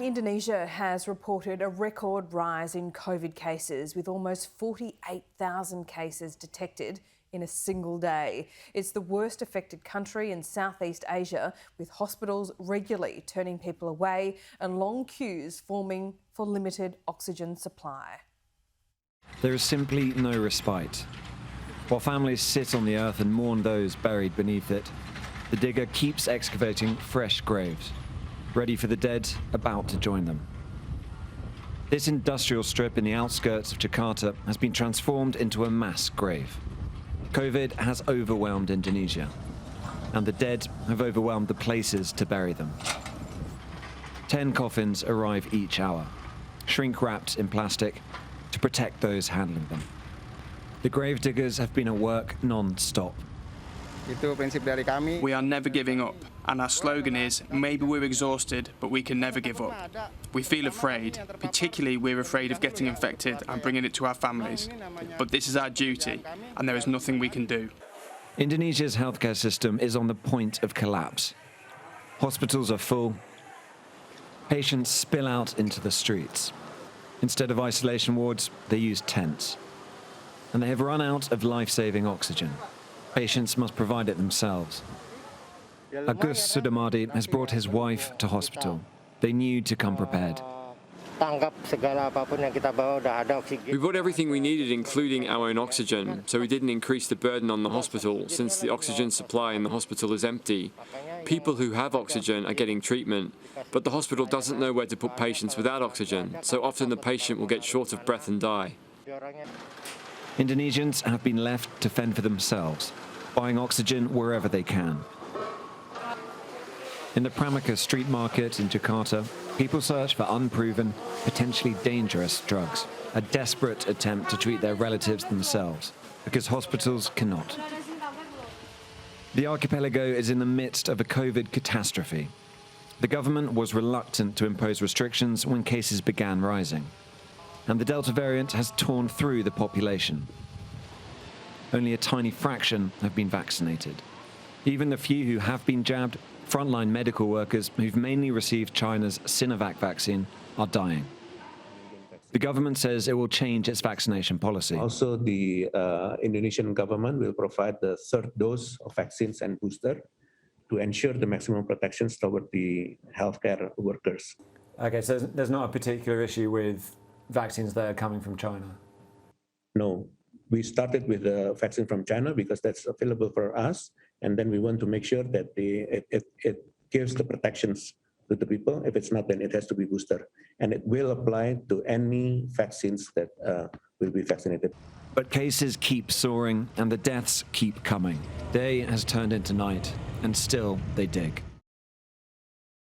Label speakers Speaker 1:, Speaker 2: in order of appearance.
Speaker 1: Indonesia has reported a record rise in COVID cases, with almost 48,000 cases detected in a single day. It's the worst affected country in Southeast Asia, with hospitals regularly turning people away and long queues forming for limited oxygen supply.
Speaker 2: There is simply no respite. While families sit on the earth and mourn those buried beneath it, the digger keeps excavating fresh graves, ready for the dead about to join them. This industrial strip in the outskirts of Jakarta has been transformed into a mass grave. COVID has overwhelmed Indonesia, and the dead have overwhelmed the places to bury them. 10 coffins arrive each hour, shrink-wrapped in plastic to protect those handling them. The grave diggers have been at work non-stop.
Speaker 3: We are never giving up, and our slogan is, maybe we're exhausted, but we can never give up. We feel afraid, particularly we're afraid of getting infected and bringing it to our families. But this is our duty, and there is nothing we can do.
Speaker 2: Indonesia's healthcare system is on the point of collapse. Hospitals are full. Patients spill out into the streets. Instead of isolation wards, they use tents. And they have run out of life-saving oxygen. Patients must provide it themselves. Agus Sudamadi has brought his wife to hospital. They knew to come prepared.
Speaker 4: We brought everything we needed, including our own oxygen, so we didn't increase the burden on the hospital, since the oxygen supply in the hospital is empty. People who have oxygen are getting treatment, but the hospital doesn't know where to put patients without oxygen, so often the patient will get short of breath and die.
Speaker 2: Indonesians have been left to fend for themselves, buying oxygen wherever they can. In the Pramuka street market in Jakarta, people search for unproven, potentially dangerous drugs, a desperate attempt to treat their relatives themselves, because hospitals cannot. The archipelago is in the midst of a COVID catastrophe. The government was reluctant to impose restrictions when cases began rising, and the Delta variant has torn through the population. Only a tiny fraction have been vaccinated. Even the few who have been jabbed, frontline medical workers who've mainly received China's Sinovac vaccine, are dying. The government says it will change its vaccination policy.
Speaker 5: Also, the Indonesian government will provide the third dose of vaccines and booster to ensure the maximum protections toward the healthcare workers.
Speaker 2: Okay, so there's not a particular issue with vaccines that are coming from China?
Speaker 5: No. We started with the vaccine from China because that's available for us, and then we want to make sure that it gives the protections to the people. If it's not, then it has to be booster. And it will apply to any vaccines that will be vaccinated.
Speaker 2: But cases keep soaring and the deaths keep coming. Day has turned into night, and still they dig.